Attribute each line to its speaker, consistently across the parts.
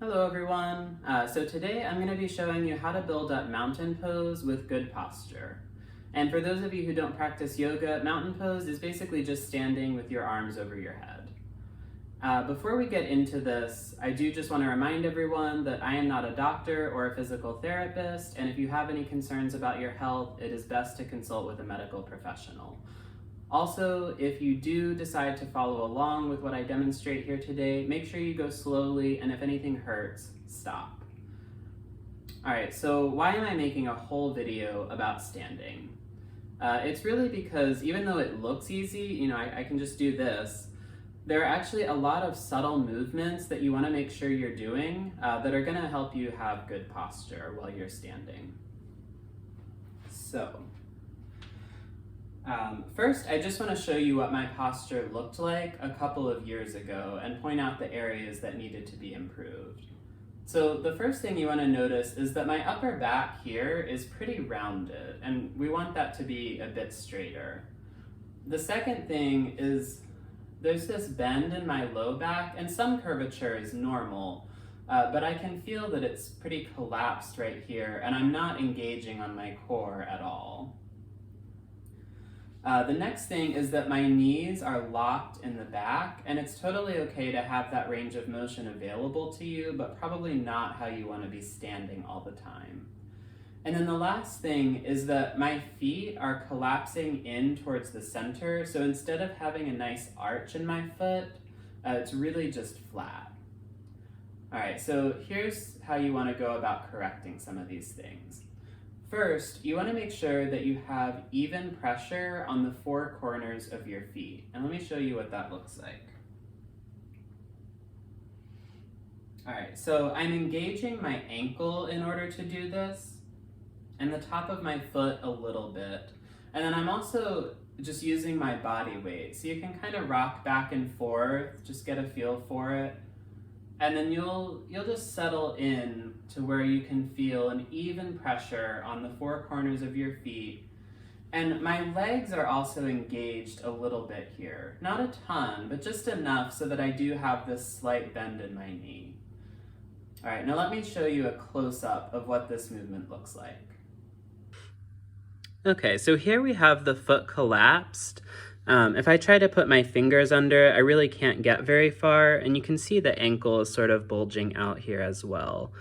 Speaker 1: Hello everyone. So today I'm going to be showing you how to build up mountain pose with good posture. And for those of you who don't practice yoga, mountain pose is basically just standing with your arms over your head. Before we get into this, I do just want to remind everyone that I am not a doctor or a physical therapist, and if you have any concerns about your health, it is best to consult with a medical professional. Also, if you do decide to follow along with what I demonstrate here today, make sure you go slowly, and if anything hurts, stop. Alright, so why am I making a whole video about standing? It's really because even though it looks easy, I can just do this, there are actually a lot of subtle movements that you want to make sure you're doing that are going to help you have good posture while you're standing. So, first, I just want to show you what my posture looked like a couple of years ago and point out the areas that needed to be improved. So the first thing you want to notice is that my upper back here is pretty rounded, and we want that to be a bit straighter. The second thing is there's this bend in my low back, and some curvature is normal, but I can feel that it's pretty collapsed right here, and I'm not engaging on my core at all. The next thing is that my knees are locked in the back, and it's totally okay to have that range of motion available to you, but probably not how you want to be standing all the time. And then the last thing is that my feet are collapsing in towards the center, so instead of having a nice arch in my foot, it's really just flat. Alright, so here's how you want to go about correcting some of these things. First, you want to make sure that you have even pressure on the four corners of your feet. And let me show you what that looks like. Alright, so I'm engaging my ankle in order to do this, and the top of my foot a little bit. And then I'm also just using my body weight. So you can kind of rock back and forth, just get a feel for it. And then you'll just settle in to where you can feel an even pressure on the four corners of your feet. And my legs are also engaged a little bit here. Not a ton, but just enough so that I do have this slight bend in my knee. All right, now let me show you a close-up of what this movement looks like. Okay, so here we have the foot collapsed. If I try to put my fingers under, I really can't get very far, and you can see the ankle is sort of bulging out here as well.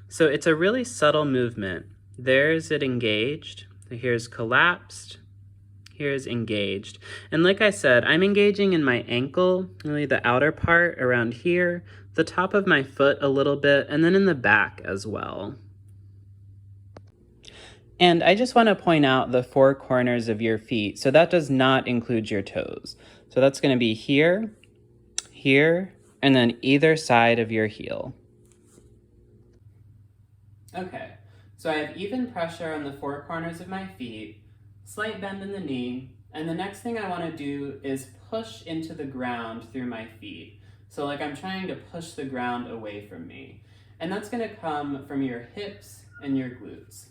Speaker 1: So it's a really subtle movement. There's it engaged, here's collapsed, here's engaged. And like I said, I'm engaging in my ankle, really the outer part around here, the top of my foot a little bit, and then in the back as well. And I just want to point out the four corners of your feet. So that does not include your toes. So that's going to be here, here, and then either side of your heel. Okay, so I have even pressure on the four corners of my feet, slight bend in the knee, and the next thing I want to do is push into the ground through my feet. So like I'm trying to push the ground away from me. And that's going to come from your hips and your glutes.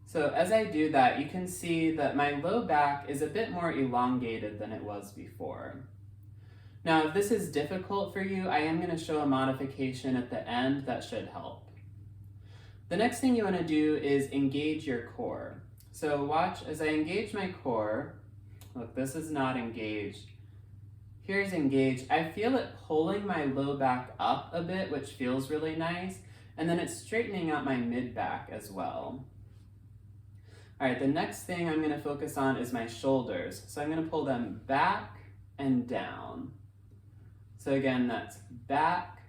Speaker 1: So as I do that, you can see that my low back is a bit more elongated than it was before. Now, if this is difficult for you, I am going to show a modification at the end that should help. The next thing you want to do is engage your core. So watch as I engage my core. Look, this is not engaged. Here's engaged. I feel it pulling my low back up a bit, which feels really nice, and then it's straightening out my mid back as well. All right, the next thing I'm going to focus on is my shoulders. So I'm going to pull them back and down. So again, that's back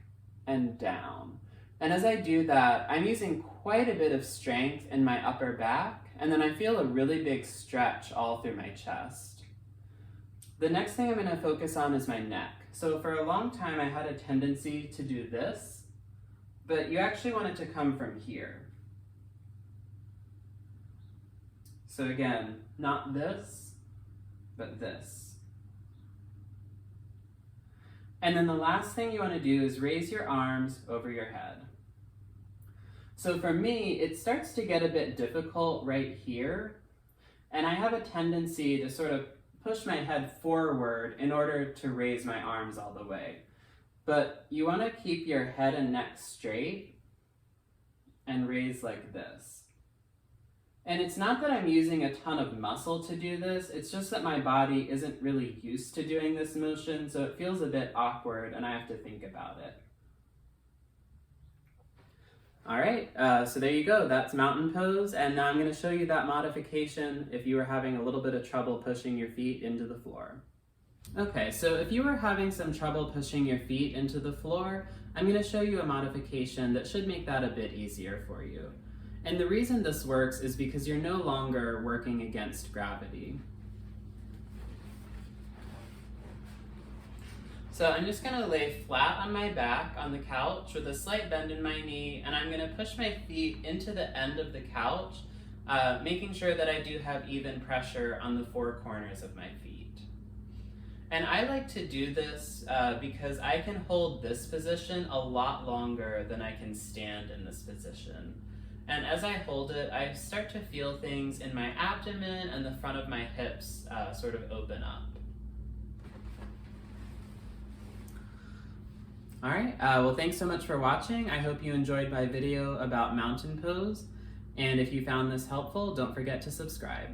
Speaker 1: and down. And as I do that, I'm using quite a bit of strength in my upper back, and then I feel a really big stretch all through my chest. The next thing I'm going to focus on is my neck. So for a long time, I had a tendency to do this, but you actually want it to come from here. So again, not this, but this. And then the last thing you want to do is raise your arms over your head. So for me, it starts to get a bit difficult right here, and I have a tendency to sort of push my head forward in order to raise my arms all the way. But you want to keep your head and neck straight and raise like this. And it's not that I'm using a ton of muscle to do this, it's just that my body isn't really used to doing this motion, so it feels a bit awkward and I have to think about it. Alright, so there you go, that's mountain pose, and now I'm going to show you that modification if you were having a little bit of trouble pushing your feet into the floor. Okay, so if you were having some trouble pushing your feet into the floor, I'm going to show you a modification that should make that a bit easier for you. And the reason this works is because you're no longer working against gravity. So I'm just going to lay flat on my back on the couch with a slight bend in my knee, and I'm going to push my feet into the end of the couch, making sure that I do have even pressure on the four corners of my feet. And I like to do this because I can hold this position a lot longer than I can stand in this position. And as I hold it, I start to feel things in my abdomen and the front of my hips sort of open up. All right, well, thanks so much for watching. I hope you enjoyed my video about mountain pose. And if you found this helpful, don't forget to subscribe.